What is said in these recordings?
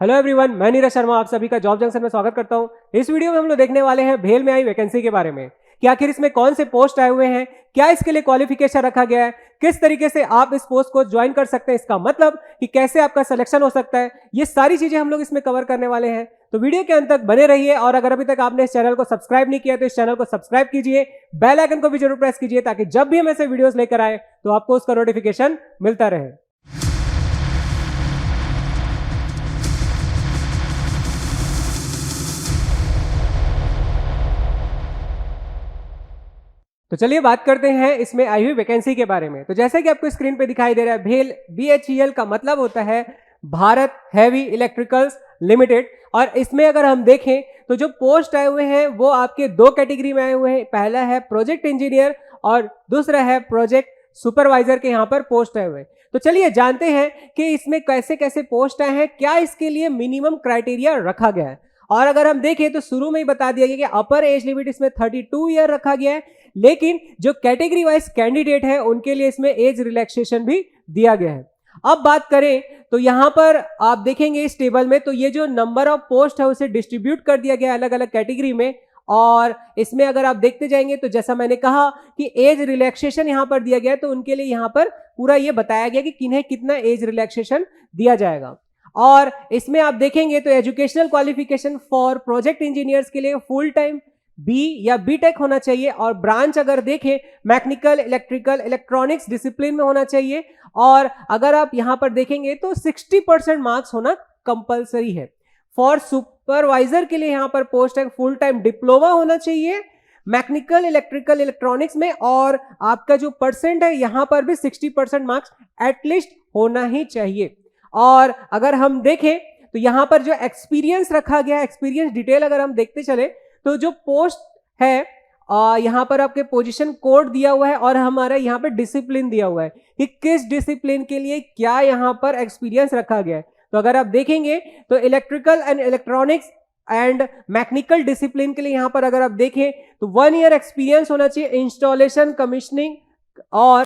Hello everyone, मैं नीरज शर्मा आप सभी का जॉब जंक्शन में स्वागत करता हूं। इस वीडियो में हम लोग देखने वाले हैं भेल में आई वैकेंसी के बारे में कि आखिर इसमें कौन से पोस्ट आए हुए हैं, क्या इसके लिए क्वालिफिकेशन रखा गया है, किस तरीके से आप इस पोस्ट को ज्वाइन कर सकते हैं, इसका मतलब कि कैसे आपका सिलेक्शन हो सकता है। ये सारी चीजें हम लोग इसमें कवर करने वाले हैं, तो वीडियो के अंत तक बने रहिए। और अगर अभी तक आपने इस चैनल को सब्सक्राइब नहीं किया तो इस चैनल को सब्सक्राइब कीजिए, बेल आइकन को भी जरूर प्रेस कीजिए ताकि जब भी हम ऐसे वीडियोस लेकर आए तो आपको उसका नोटिफिकेशन मिलता रहे। तो चलिए बात करते हैं इसमें आई हुई वैकेंसी के बारे में। तो जैसे कि आपको स्क्रीन पे दिखाई दे रहा है, भेल BHEL का मतलब होता है भारत हैवी इलेक्ट्रिकल्स लिमिटेड। और इसमें अगर हम देखें तो जो पोस्ट आए हुए हैं वो आपके दो कैटेगरी में आए हुए हैं। पहला है प्रोजेक्ट इंजीनियर और दूसरा है प्रोजेक्ट सुपरवाइजर के यहाँ पर पोस्ट आए हुए हैं। तो चलिए जानते हैं कि इसमें कैसे कैसे पोस्ट आए हैं, क्या इसके लिए मिनिमम क्राइटेरिया रखा गया है। और अगर हम देखें तो शुरू में ही बता दिया गया कि अपर एज लिमिट इसमें 32 ईयर रखा गया है, लेकिन जो कैटेगरी वाइज कैंडिडेट है उनके लिए इसमें एज रिलैक्सेशन भी दिया गया है। अब बात करें तो यहां पर आप देखेंगे इस टेबल में, तो ये जो नंबर ऑफ पोस्ट है उसे डिस्ट्रीब्यूट कर दिया गया अलग अलग कैटेगरी में। और इसमें अगर आप देखते जाएंगे तो जैसा मैंने कहा कि एज रिलैक्सेशन यहां पर दिया गया है, तो उनके लिए यहां पर पूरा ये बताया गया कि किन्हें कितना एज रिलैक्सेशन दिया जाएगा। और इसमें आप देखेंगे तो educational qualification for project engineers के लिए फुल टाइम बी या बीटेक होना चाहिए, और ब्रांच अगर देखें मैकेनिकल, इलेक्ट्रिकल, इलेक्ट्रॉनिक्स डिसिप्लिन में होना चाहिए। और अगर आप यहां पर देखेंगे तो 60% मार्क्स होना कंपलसरी है। फॉर सुपरवाइजर के लिए यहां पर पोस्ट है फुल टाइम डिप्लोमा होना चाहिए मैकेनिकल, इलेक्ट्रिकल, इलेक्ट्रॉनिक्स में, और आपका जो परसेंट है यहां पर भी 60% मार्क्स एटलीस्ट होना ही चाहिए। और अगर हम देखें तो यहां पर जो एक्सपीरियंस रखा गया है, एक्सपीरियंस डिटेल अगर हम देखते चले तो जो पोस्ट है यहां पर आपके पोजीशन कोड दिया हुआ है और हमारा यहां पर डिसिप्लिन दिया हुआ है कि किस डिसिप्लिन के लिए क्या यहां पर एक्सपीरियंस रखा गया है। तो अगर आप देखेंगे तो electrical and electronics and mechanical discipline के लिए यहां पर अगर आप देखें तो 1 ईयर एक्सपीरियंस होना चाहिए इंस्टॉलेशन, कमीशनिंग और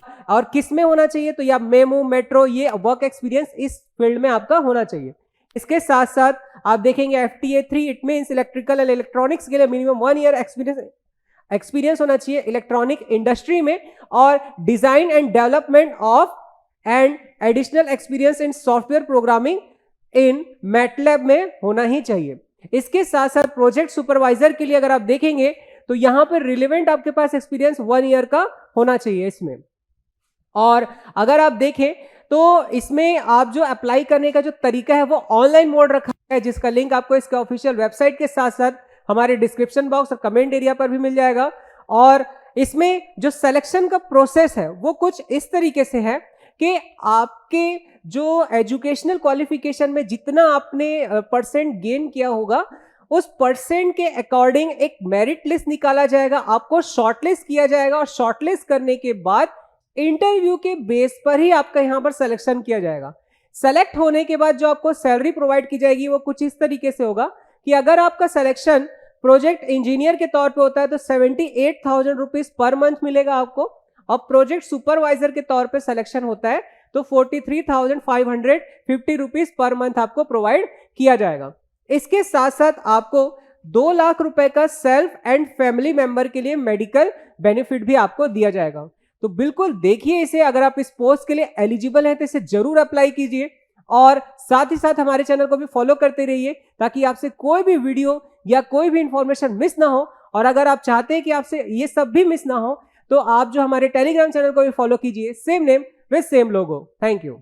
किस में होना चाहिए, तो या मेमो, मेट्रो, ये वर्क एक्सपीरियंस इस फील्ड में आपका होना चाहिए। इसके साथ साथ आप देखेंगे FTA 3 it means electrical and electronics के लिए मिनिमम 1 ईयर एक्सपीरियंस होना चाहिए इलेक्ट्रॉनिक इंडस्ट्री में, और design and development of and additional experience in software programming in MATLAB में होना ही चाहिए। इसके साथ साथ प्रोजेक्ट सुपरवाइजर के लिए अगर आप देखेंगे तो यहां पर रिलेवेंट आपके पास एक्सपीरियंस 1 ईयर का होना चाहिए इसमें। और अगर आप देखें तो इसमें आप जो अप्लाई करने का जो तरीका है वो ऑनलाइन मोड रखा है, जिसका लिंक आपको इसका ऑफिशियल वेबसाइट के साथ साथ हमारे डिस्क्रिप्शन बॉक्स और कमेंट एरिया पर भी मिल जाएगा। और इसमें जो सिलेक्शन का प्रोसेस है वो कुछ इस तरीके से है कि आपके जो एजुकेशनल क्वालिफिकेशन में जितना आपने परसेंट गेन किया होगा उस परसेंट के अकॉर्डिंग एक मेरिट लिस्ट निकाला जाएगा, आपको शॉर्टलिस्ट किया जाएगा, और शॉर्टलिस्ट करने के बाद इंटरव्यू के बेस पर ही आपका यहां पर सिलेक्शन किया जाएगा। सेलेक्ट होने के बाद जो आपको सैलरी प्रोवाइड की जाएगी वो कुछ इस तरीके से होगा कि अगर आपका सिलेक्शन प्रोजेक्ट इंजीनियर के तौर पे होता है तो 78,000 रुपीज पर मंथ मिलेगा आपको, और प्रोजेक्ट सुपरवाइजर के तौर पे सिलेक्शन होता है तो 43,550 रुपीज पर मंथ आपको प्रोवाइड किया जाएगा। इसके साथ साथ आपको 2 लाख रुपए का सेल्फ एंड फैमिली मेंबर के लिए मेडिकल बेनिफिट भी आपको दिया जाएगा। तो बिल्कुल देखिए इसे, अगर आप इस पोस्ट के लिए एलिजिबल हैं तो इसे जरूर अप्लाई कीजिए, और साथ ही साथ हमारे चैनल को भी फॉलो करते रहिए ताकि आपसे कोई भी वीडियो या कोई भी इंफॉर्मेशन मिस ना हो। और अगर आप चाहते हैं कि आपसे ये सब भी मिस ना हो तो आप जो हमारे टेलीग्राम चैनल को भी फॉलो कीजिए, same name with same logo. Thank you.